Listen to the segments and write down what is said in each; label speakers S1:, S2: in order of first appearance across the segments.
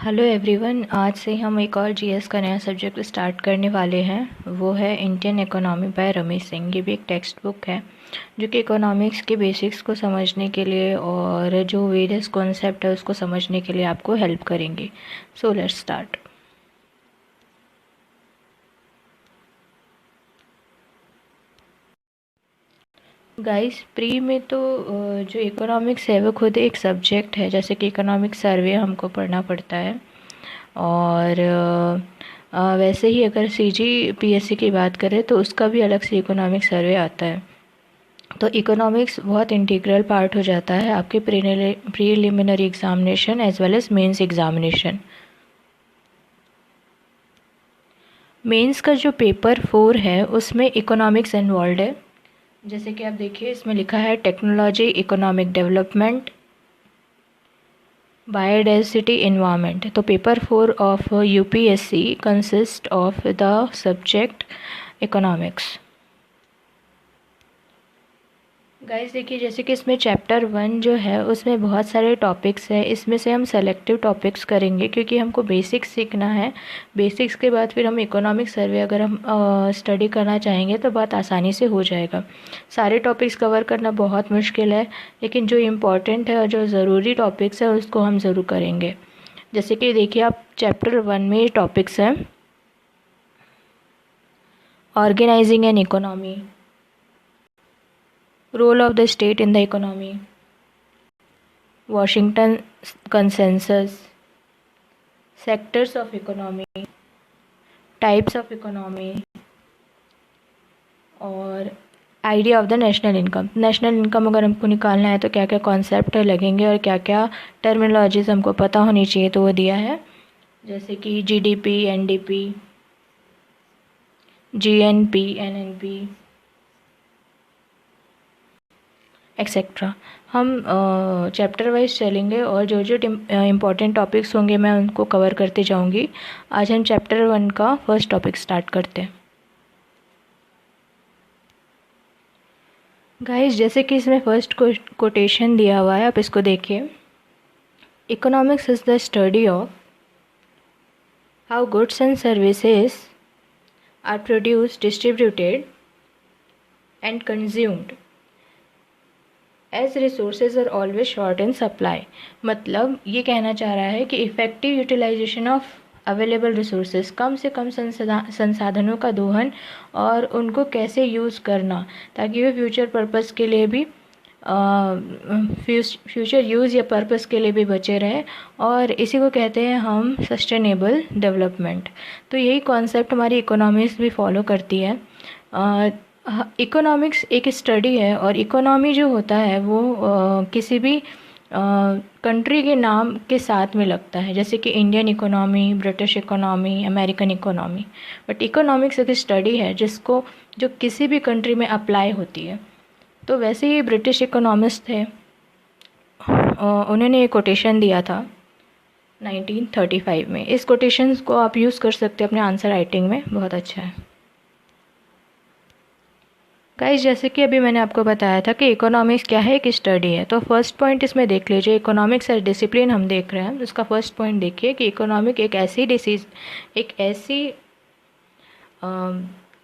S1: Hello everyone, आज से हम एक और जीएस का नया सब्जेक्ट स्टार्ट करने वाले हैं। वो है Indian economy bye Ramesh Singh. ये भी एक टेक्स्ट बुक है जो कि इकोनॉमिक्स के बेसिक्स को समझने के लिए और जो वेरियस कॉन्सेप्ट है उसको समझने के लिए आपको हेल्प करेंगे। So let's start. Guys, pre में तो जो इकोनॉमिक्स है वो खुद एक सब्जेक्ट है। जैसे कि इकोनॉमिक सर्वे हमको पढ़ना पड़ता है और वैसे ही अगर सीजी पीएससी की बात करें तो उसका भी अलग से इकोनॉमिक सर्वे आता है। तो इकोनॉमिक्स बहुत इंटीग्रल पार्ट हो जाता है आपके preliminary examination as well as mains examination. Mains का जो पेपर 4 है उसमें इकोनॉमिक्स इन्वॉल्व है। जैसे कि आप देखिए, इसमें लिखा है technology, economic development, biodiversity, environment. तो paper 4 of UPSC consist of the subject economics. Guys देखिए, जैसे कि इसमें चैप्टर 1 जो है उसमें बहुत सारे टॉपिक्स हैं। इसमें से हम सेलेक्टिव टॉपिक्स करेंगे क्योंकि हमको बेसिक्स सीखना है। बेसिक्स के बाद फिर हम इकोनॉमिक सर्वे अगर हम स्टडी करना चाहेंगे तो बहुत आसानी से हो जाएगा। सारे टॉपिक्स कवर करना बहुत मुश्किल है, लेकिन जो इम्पोर्टेंट है और जो ज़रूरी टॉपिक्स है उसको हम ज़रूर करेंगे। जैसे कि देखिए, आप चैप्टर 1 में टॉपिक्स हैं organising an economy, role of the state in the economy, Washington consensus, sectors of economy, types of economy और idea of the national income. National income अगर हमको निकालना है तो क्या क्या कॉन्सेप्ट लगेंगे और क्या क्या टर्मिनोलॉजीज हमको पता होनी चाहिए, तो वो दिया है। जैसे कि GDP, NDP, GNP, NNP etcetera. हम चैप्टर वाइज चलेंगे और जो जो इम्पॉर्टेंट टॉपिक्स होंगे मैं उनको कवर करते जाऊंगी। आज हम चैप्टर 1 का फर्स्ट टॉपिक स्टार्ट करते हैं। गाइस, जैसे कि इसमें फर्स्ट कोटेशन दिया हुआ है, आप इसको देखिए। Economics is the study of how goods and services are produced, distributed and consumed as resources are always short in supply. मतलब ये कहना चाह रहा है कि effective utilization of available resources, कम से कम संसाधनों का दोहन और उनको कैसे यूज़ करना ताकि वे फ्यूचर पर्पस के लिए भी फ्यूचर यूज़ या पर्पस के लिए भी बचे रहें, और इसी को कहते हैं हम सस्टेनेबल डेवलपमेंट। तो यही कॉन्सेप्ट हमारी इकोनॉमिक्स भी फॉलो करती है। इकोनॉमिक्स एक स्टडी है और इकोनॉमी जो होता है वो किसी भी कंट्री के नाम के साथ में लगता है, जैसे कि Indian economy, British economy, American economy. But economics एक स्टडी है जिसको जो किसी भी कंट्री में अप्लाई होती है। तो वैसे ही ब्रिटिश इकोनॉमिस्ट थे, उन्होंने एक कोटेशन दिया था 1935 में। इस कोटेशन को आप यूज़ कर सकते हैं अपने आंसर राइटिंग में, बहुत अच्छा है। गाइस, जैसे कि अभी मैंने आपको बताया था कि इकोनॉमिक्स क्या है, एक स्टडी है। तो फर्स्ट पॉइंट इसमें देख लीजिए, इकोनॉमिक्स एज डिसिप्लिन हम देख रहे हैं। उसका फर्स्ट पॉइंट देखिए कि इकोनॉमिक एक ऐसी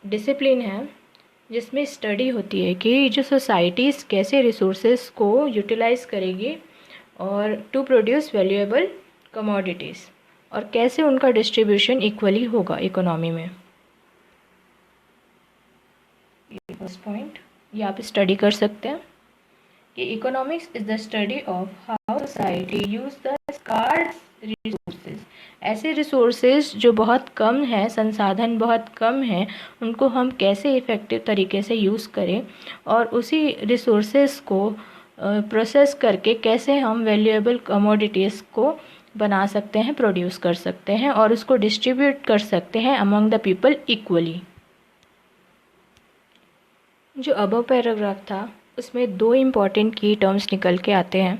S1: डिसिप्लिन है जिसमें स्टडी होती है कि जो सोसाइटीज़ कैसे रिसोर्सेज को यूटिलाइज करेगी और टू प्रोड्यूस वैल्यूएबल कमोडिटीज़, और कैसे उनका डिस्ट्रीब्यूशन इक्वली होगा इकोनॉमी में। फर्स्ट पॉइंट ये आप स्टडी कर सकते हैं कि economics is the study of how society use the scarce resources. ऐसे रिसोर्सेज जो बहुत कम है, संसाधन बहुत कम है, उनको हम कैसे इफ़ेक्टिव तरीके से यूज़ करें और उसी रिसोर्सेज को प्रोसेस करके कैसे हम वैल्यूएबल कमोडिटीज़ को बना सकते हैं, प्रोड्यूस कर सकते हैं और उसको डिस्ट्रीब्यूट कर सकते हैं अमंग द पीपल इक्वली। जो अबव पैराग्राफ था उसमें दो इम्पॉर्टेंट की टर्म्स निकल के आते हैं।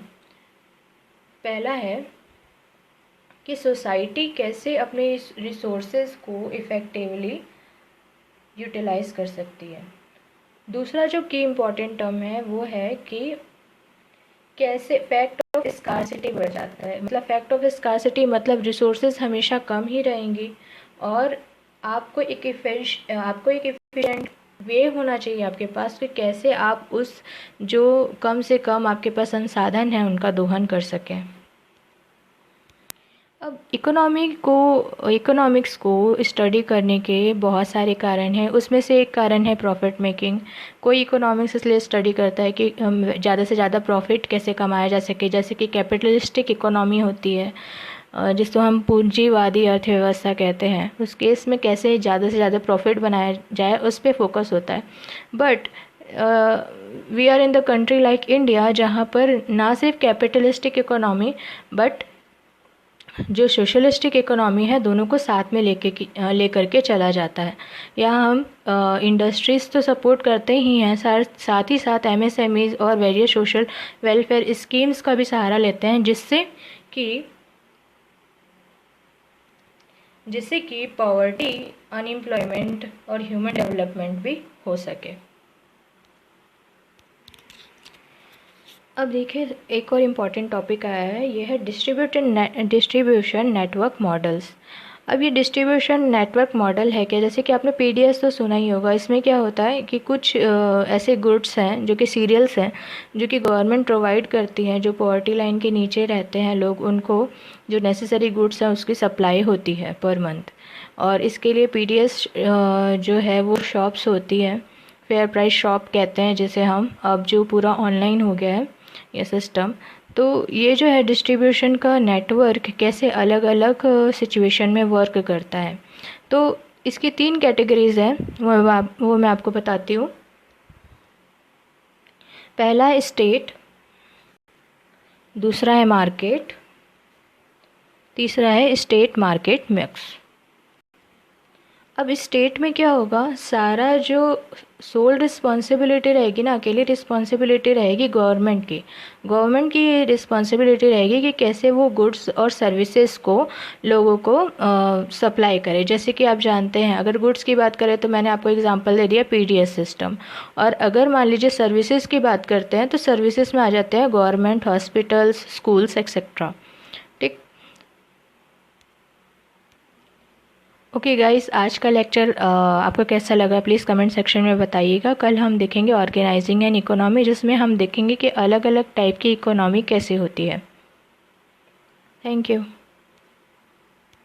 S1: पहला है कि सोसाइटी कैसे अपने रिसोर्सेज को इफ़ेक्टिवली यूटिलाइज कर सकती है। दूसरा जो की इम्पॉर्टेंट टर्म है वो है कि कैसे फैक्ट ऑफ स्कार्सिटी बढ़ जाता है। मतलब फैक्ट ऑफ स्कार्सिटी मतलब रिसोर्सेज हमेशा कम ही रहेंगी और आपको एक एफिशिएंट वे होना चाहिए आपके पास कि कैसे आप उस जो कम से कम आपके पास संसाधन है उनका दोहन कर सकें। अब इकोनॉमिक्स को स्टडी करने के बहुत सारे कारण हैं। उसमें से एक कारण है प्रॉफिट मेकिंग। कोई इकोनॉमिक्स इसलिए स्टडी करता है कि ज़्यादा से ज़्यादा प्रॉफिट कैसे कमाया जा सके। जैसे कि कैपिटलिस्टिक इकोनॉमी होती है जिसको हम पूंजीवादी अर्थव्यवस्था कहते हैं, उस केस में कैसे ज़्यादा से ज़्यादा प्रॉफिट बनाया जाए उस पर फोकस होता है। But we are in the country like India जहाँ पर ना सिर्फ कैपिटलिस्टिक इकोनॉमी बट जो सोशलिस्टिक इकोनॉमी है दोनों को साथ में लेकर के चला जाता है। यहाँ हम इंडस्ट्रीज़ तो सपोर्ट करते ही हैं, साथ ही साथ एमएसएमईज़ और वेरियस सोशल वेलफेयर स्कीम्स का भी सहारा लेते हैं जिससे कि पॉवर्टी, अनएम्प्लॉयमेंट और ह्यूमन डेवलपमेंट भी हो सके। अब देखिए एक और इम्पॉर्टेंट टॉपिक आया है, यह है डिस्ट्रीब्यूशन नेटवर्क मॉडल्स। अब ये डिस्ट्रीब्यूशन नेटवर्क मॉडल है क्या, जैसे कि आपने पीडीएस तो सुना ही होगा। इसमें क्या होता है कि कुछ ऐसे गुड्स हैं जो कि सीरियल्स हैं जो कि गवर्नमेंट प्रोवाइड करती हैं, जो पॉवर्टी लाइन के नीचे रहते हैं लोग, उनको जो नेसेसरी गुड्स हैं उसकी सप्लाई होती है पर मंथ। और इसके लिए पीडीएस जो है वो शॉप्स होती हैं, फेयर प्राइस शॉप कहते हैं जिसे हम, अब जो पूरा ऑनलाइन हो गया है ये सिस्टम। तो ये जो है डिस्ट्रीब्यूशन का नेटवर्क कैसे अलग अलग सिचुएशन में वर्क करता है। तो इसकी 3 कैटेगरीज हैं, वो मैं आपको बताती हूँ। पहला है स्टेट, दूसरा है मार्केट, तीसरा है स्टेट मार्केट मिक्स। अब स्टेट में क्या होगा, सारा जो सोल रिस्पॉन्सिबिलिटी रहेगी ना, अकेली रिस्पॉन्सिबिलिटी रहेगी गवर्नमेंट की ये रिस्पॉन्सिबिलिटी रहेगी कि कैसे वो गुड्स और सर्विसेज को लोगों को सप्लाई करे। जैसे कि आप जानते हैं, अगर गुड्स की बात करें तो मैंने आपको एग्जांपल दे दिया पीडीएस सिस्टम, और अगर मान लीजिए सर्विसेज की बात करते हैं तो सर्विसेज में आ जाते हैं गवर्नमेंट, हॉस्पिटल्स, स्कूल्स एक्सेट्रा। ठीक। ओके गाइस, आज का लेक्चर आपको कैसा लगा प्लीज़ कमेंट सेक्शन में बताइएगा। कल हम देखेंगे ऑर्गेनाइजिंग एन इकोनॉमी, जिसमें हम देखेंगे कि अलग अलग टाइप की इकोनॉमी कैसे होती है। Thank you.